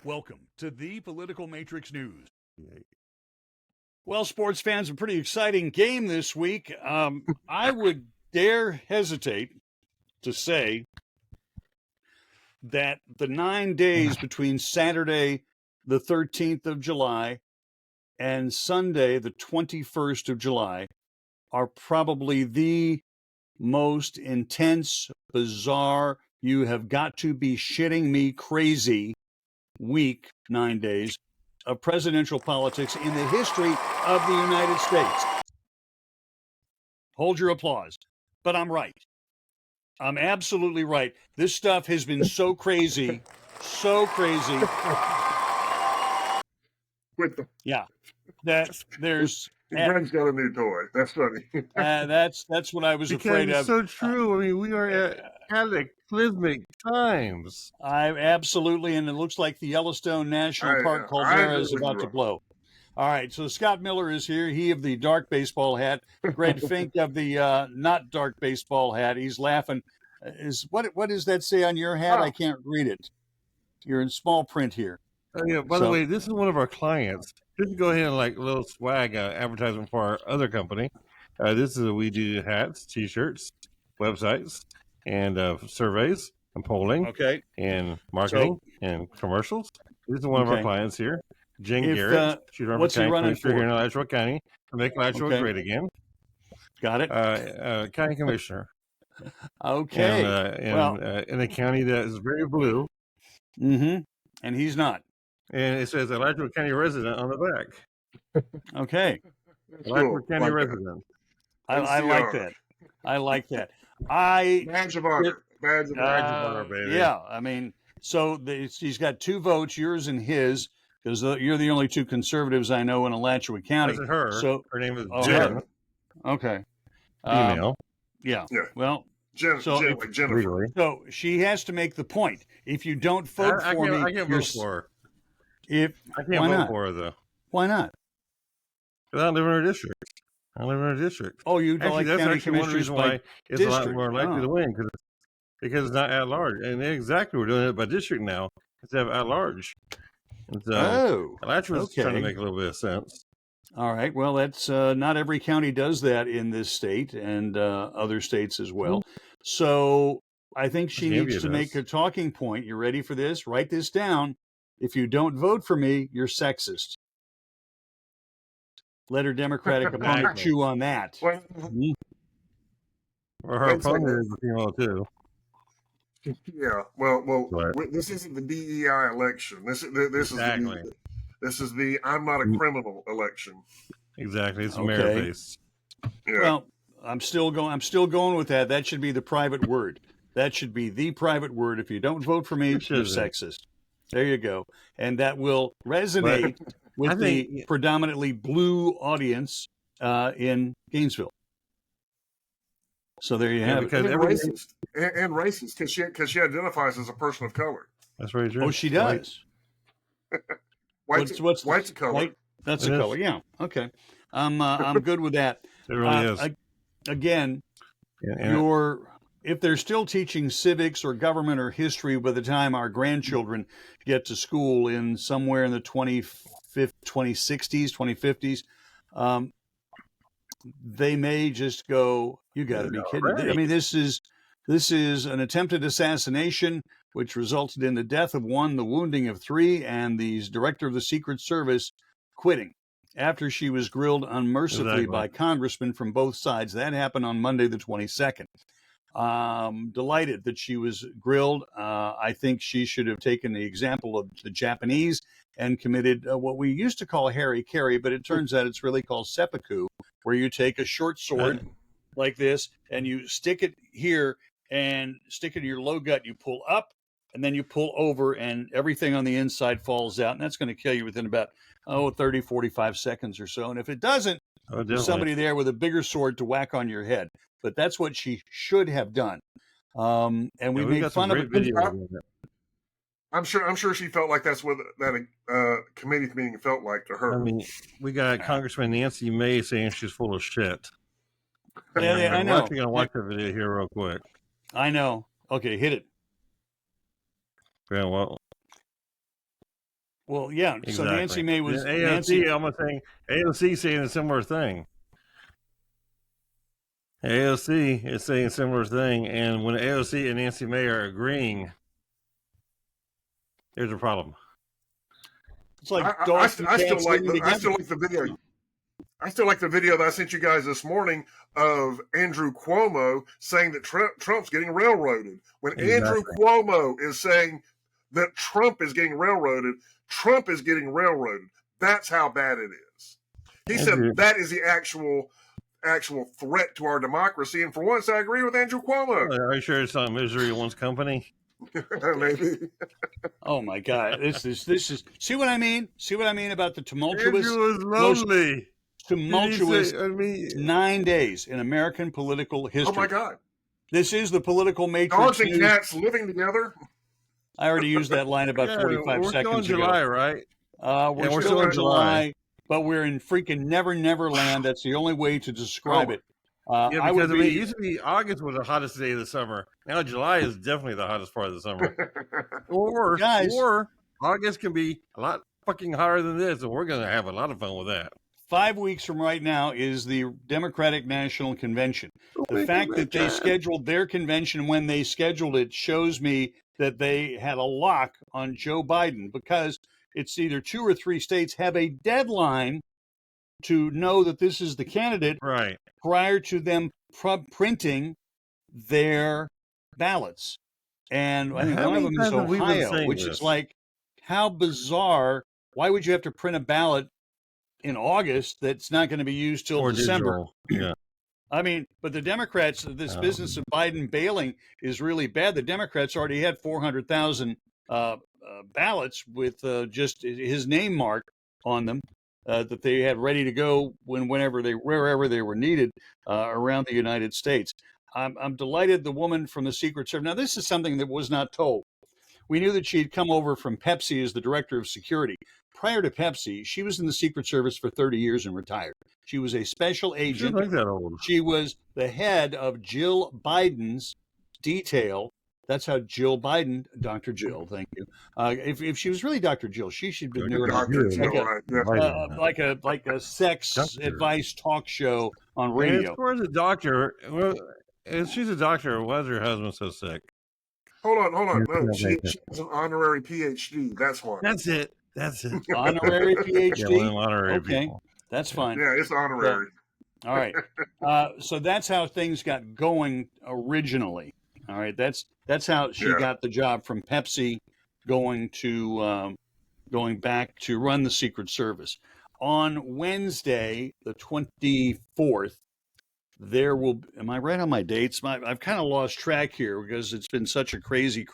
Welcome to the Political Matrix News. Well, sports fans, a pretty exciting game this week. I would dare hesitate to say that the 9 days between Saturday, the 13th of July, and Sunday, the 21st of July, are probably the most intense, bizarre, you have got to be shitting me crazy week, 9 days, of presidential politics in the history of the United States. Hold your applause. But I'm right. I'm absolutely right. This stuff has been so crazy, so crazy. Yeah, that there's. Brad's got a new toy. That's funny. That's what I was afraid of. It's so true. I mean, we are at cataclysmic times. I absolutely, and it looks like the Yellowstone National Park caldera is about to blow. All right, so Scott Miller is here. He of the dark baseball hat. Greg Fink of the not dark baseball hat. He's laughing. What does that say on your hat? I can't read it. You're in small print here. Oh, yeah. By the way, this is one of our clients. Just to go ahead and like a little swag advertisement for our other company. This is we do hats, T-shirts, websites, and surveys and polling. Okay. And marketing and commercials. This is one of our clients here. Jen Garrett. She's running for county commissioner here in Alachua County to make Alachua great again. Got it. County commissioner. Okay. In a county that is very blue. Mm-hmm. And he's not. And it says Alachua County resident on the back. Okay. Alachua County resident. I like that. I like that. Badge of honor. Badge of honor, baby. Yeah, I mean, so he's got 2 votes, yours and his, because you're the only 2 conservatives I know in Alachua County. That's her. So her name is Jen. Okay. Female. Yeah. Well, Jennifer. So she has to make the point. If you don't vote for me, I can't vote for her. I can't vote for her, though. Why not? Because I don't live in her district. Oh, you don't actually, like county actually one reason why it's a lot more likely to win, because it's not at large. And exactly, we're doing it by district now instead of at large. Alachua's trying to make a little bit of sense. All right. Well, that's not every county does that in this state and other states as well. So I think she needs to make a talking point. You ready for this? Write this down. If you don't vote for me, you're sexist. Let her Democratic opponent chew on that. Or her opponent is a female too. Yeah. Well. This isn't the DEI election. This is the I'm not a criminal election. Exactly. It's merit-based. Yeah. Well, I'm still going with that. That should be the private word. That should be the private word. If you don't vote for me, you're sexist. There you go. And that will resonate with the predominantly blue audience in Gainesville. So there you have it. And racist, because she identifies as a person of color. That's very true. Oh, she does. White's a color. White, that's a color. Yeah. Okay. I'm good with that. It really is. Again, if they're still teaching civics or government or history by the time our grandchildren get to school in somewhere in the 2060s, 2050s, they may just go, you got to be kidding. Right. I mean, this is an attempted assassination, which resulted in the death of 1, the wounding of 3, and the director of the Secret Service quitting after she was grilled unmercifully by congressmen from both sides. That happened on Monday, the 22nd. Delighted that she was grilled. I think she should have taken the example of the Japanese and committed what we used to call hara-kiri, but it turns out it's really called seppuku, where you take a short sword like this and you stick it here and stick it in your low gut. You pull up and then you pull over and everything on the inside falls out. And that's going to kill you within about 30, 45 seconds or so. And if it doesn't, there's somebody there with a bigger sword to whack on your head. But that's what she should have done. And we made fun of it. I'm sure she felt like that's what that committee meeting felt like to her. I mean, we got Congressman Nancy May saying she's full of shit. Yeah, I know. I'm going to watch the video here real quick. I know. Okay, hit it. Yeah, well, Well, yeah. Exactly. So Nancy May was AOC. Nancy. I'm saying AOC saying a similar thing. AOC is saying a similar thing, and when AOC and Nancy May are agreeing, there's a problem. It's like I still like the video. I still like the video that I sent you guys this morning of Andrew Cuomo saying that Trump's getting railroaded. When Andrew Cuomo is saying that Trump is getting railroaded, Trump is getting railroaded. That's how bad it is. He said that is the actual threat to our democracy. And for once, I agree with Andrew Cuomo. Are you sure it's not Misery One's Company? Maybe. Oh my God! This is. See what I mean? See what I mean about the tumultuous? Andrew was lonely. Tumultuous 9 days in American political history. Oh my God! This is the political matrix. Dogs and cats living together. I already used that line about 45 seconds ago. We're still in July, right? We're still in July, but we're in freaking Never Land. That's the only way to describe it. Yeah, because it used to be August was the hottest day of the summer. Now July is definitely the hottest part of the summer. or August can be a lot fucking hotter than this, and we're going to have a lot of fun with that. 5 weeks from right now is the Democratic National Convention. The fact that they scheduled their convention when they scheduled it shows me that they had a lock on Joe Biden, because it's either 2 or 3 states have a deadline to know that this is the candidate prior to them printing their ballots. And I think one of them is Ohio, which is like, how bizarre. Why would you have to print a ballot in August that's not going to be used till December? Yeah. I mean, but the Democrats, this business of Biden bailing is really bad. The Democrats already had 400,000 ballots with just his name mark on them that they had ready to go wherever they were needed around the United States. I'm delighted the woman from the Secret Service. Now, this is something that was not told. We knew that she had come over from Pepsi as the director of security. Prior to Pepsi, she was in the Secret Service for 30 years and retired. She was a special agent. Like that old. She was the head of Jill Biden's detail. That's how Jill Biden, Dr. Jill, thank you. If she was really Dr. Jill, she should be doing like a sex advice talk show on radio. And as far as a doctor, well, if she's a doctor, why is her husband so sick? Hold on. No, she has an honorary PhD. That's why. That's it. Honorary PhD? Yeah, honorary people. That's fine. Yeah, it's honorary. So, all right. So that's how things got going originally. All right. That's how she got the job from Pepsi, going back to run the Secret Service. On Wednesday, the 24th, there will. Am I right on my dates? I've kind of lost track here because it's been such a crazy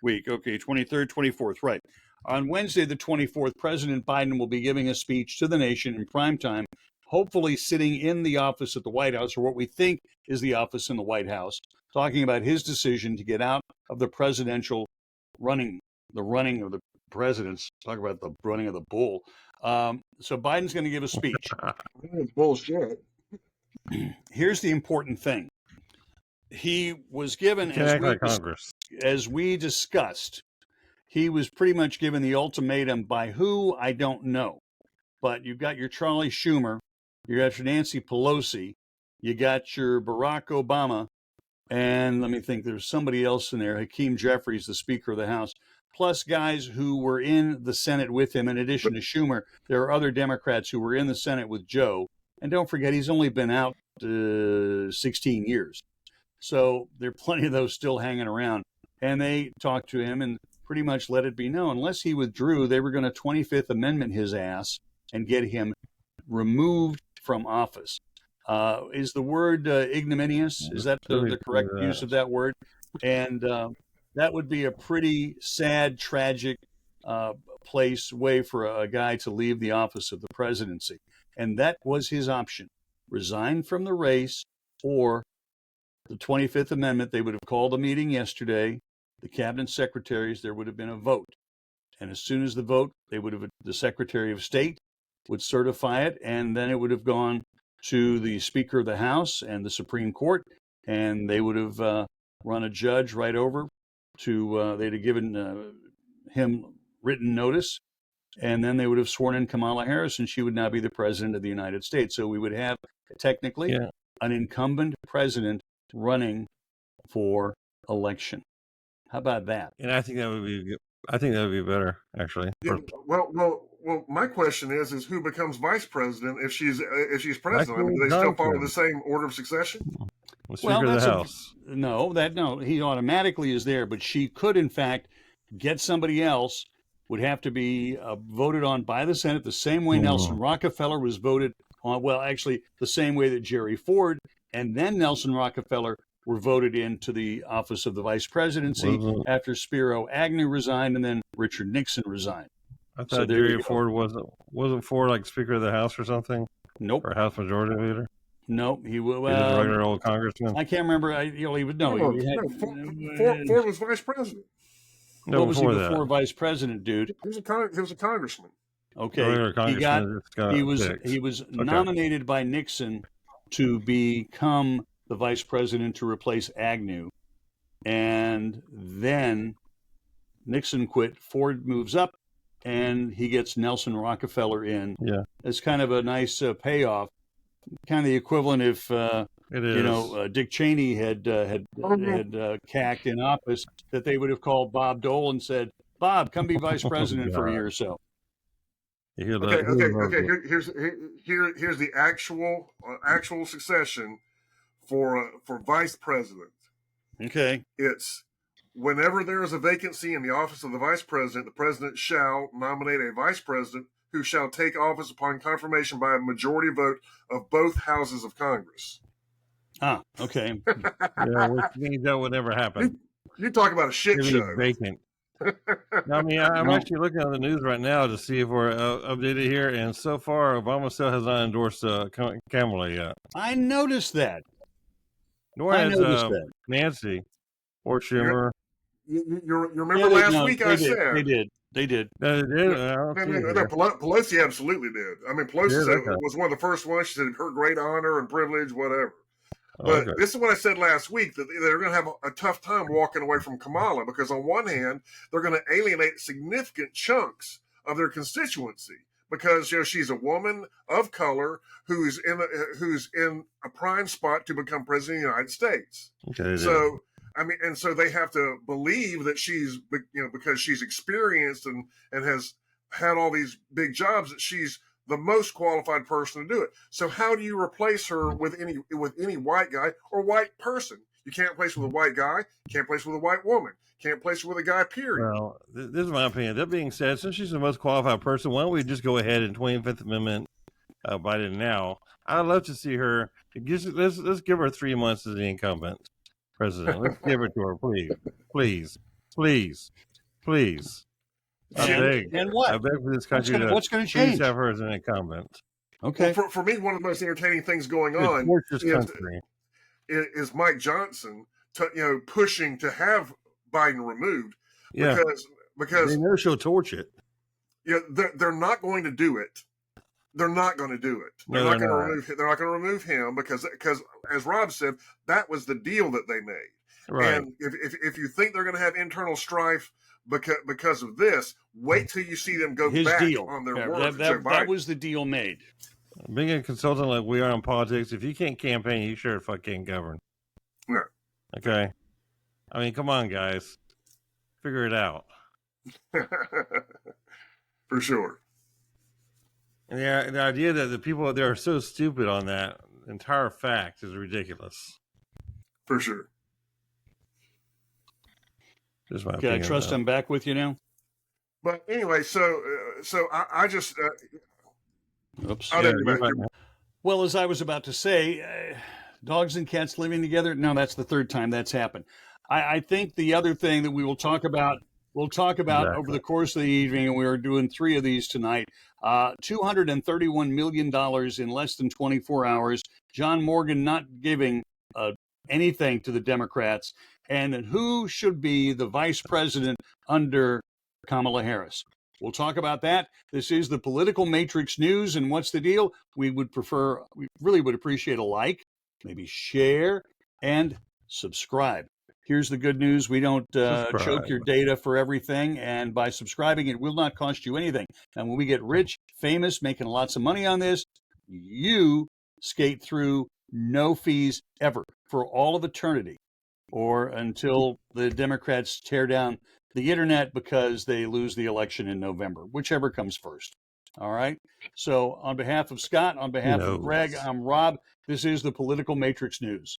week. Okay, 23rd, 24th, right. On Wednesday, the 24th, President Biden will be giving a speech to the nation in prime time, hopefully sitting in the office at the White House, or what we think is the office in the White House, talking about his decision to get out of the presidential running of the presidents. Talk about the running of the bull. So Biden's going to give a speech. It's bullshit. Here's the important thing. He was given, as we discussed, he was pretty much given the ultimatum by who, I don't know. But you've got your Charlie Schumer, you got your Nancy Pelosi, you got your Barack Obama, and let me think, there's somebody else in there, Hakeem Jeffries, the Speaker of the House, plus guys who were in the Senate with him. In addition to Schumer, there are other Democrats who were in the Senate with Joe. And don't forget, he's only been out 16 years. So there are plenty of those still hanging around. And they talked to him and pretty much let it be known, unless he withdrew, they were going to 25th Amendment his ass and get him removed from office. Is the word ignominious? Is that the correct use of that word? And that would be a pretty sad, tragic way for a guy to leave the office of the presidency. And that was his option. Resign from the race or the 25th Amendment. They would have called a meeting yesterday. The cabinet secretaries, there would have been a vote. And as soon as the vote, the Secretary of State would certify it, and then it would have gone to the Speaker of the House and the Supreme Court, and they would have run a judge right over to, they'd have given him written notice, and then they would have sworn in Kamala Harris, and she would now be the president of the United States. So we would have technically an incumbent president running for election. How about that? And I think that would be. I think that would be better, actually. Yeah, well. My question is who becomes vice president if she's president? I mean, do they still follow the same order of succession? Speaker of the House. No, he automatically is there, but she could, in fact, get somebody else. Would have to be voted on by the Senate the same way Nelson Rockefeller was voted on. Well, actually, the same way that Jerry Ford and then Nelson Rockefeller were voted into the office of the vice presidency after Spiro Agnew resigned and then Richard Nixon resigned. I thought Jerry Ford wasn't Ford like Speaker of the House or something. Nope. Or House Majority Leader. Nope. He was a regular old congressman. I can't remember. He would know. Ford was vice president. No, what was he before vice president, dude? He was a congressman. Okay. He was nominated by Nixon to become the vice president to replace Agnew, and then Nixon quit. Ford moves up, and he gets Nelson Rockefeller in. Yeah, it's kind of a nice payoff. Kind of the equivalent if Dick Cheney had cacked in office, that they would have called Bob Dole and said, "Bob, come be vice president for a year or so." Okay. Here's the actual succession for vice president. Okay. It's whenever there is a vacancy in the office of the vice president, the president shall nominate a vice president who shall take office upon confirmation by a majority vote of both houses of Congress. Ah, okay. Which means that would never happen. You talk about a shit show. Vacant. I mean, I'm actually looking on the news right now to see if we're updated here, and so far, Obama still has not endorsed Kamala yet. I noticed that. Nor has Nancy or Schumer. You remember last week I said they did. They did. No, Pelosi absolutely did. I mean, Pelosi was one of the first ones. She said her great honor and privilege, whatever. But this is what I said last week, that they're going to have a tough time walking away from Kamala, because on one hand, they're going to alienate significant chunks of their constituency, because she's a woman of color who's in a prime spot to become president of the United States. Okay, so I mean, and so they have to believe that she's, because she's experienced and has had all these big jobs, that she's the most qualified person to do it. So how do you replace her with any white guy or white person? You can't replace her with a white guy. You can't replace her with a white woman. You can't replace her with a guy, period. Well, this is my opinion. That being said, since she's the most qualified person, why don't we just go ahead and 25th Amendment Biden now? I'd love to see her. Let's give her 3 months as the incumbent president. Let's give it to her, please. I beg. And what? I beg for this country what's going to change? Please have her as an incumbent. Okay. Well, for me, one of the most entertaining things going on is Mike Johnson, pushing to have Biden removed. Yeah. Because they know she'll torch it. Yeah, they're not going to do it. They're not going to do it. They're not going to remove him because, as Rob said, that was the deal that they made. Right. And if you think they're going to have internal strife because of this, wait till you see them go back on their word. That was the deal made. Being a consultant like we are in politics, if you can't campaign, you sure fuck can't govern. No. Okay. I mean, come on, guys. Figure it out. For sure. And the idea that the people out there are so stupid on that entire fact is ridiculous. For sure. Okay, I trust I'm back with you now. But anyway, so I just. Oops. Well, as I was about to say, dogs and cats living together. No, that's the third time that's happened. I think the other thing that we will talk about. We'll talk about over the course of the evening, and we are doing 3 of these tonight. $231 million in less than 24 hours. John Morgan not giving anything to the Democrats. And who should be the vice president under Kamala Harris? We'll talk about that. This is the Political Matrix News. And what's the deal? We really would appreciate a like, maybe share, and subscribe. Here's the good news. We don't choke Subscribe. your data for everything. And by subscribing, it will not cost you anything. And when we get rich, famous, making lots of money on this, you skate through no fees ever for all of eternity, or until the Democrats tear down the internet because they lose the election in November, whichever comes first. All right. So on behalf of Scott, on behalf of Greg, I'm Rob. This is the Political Matrix News.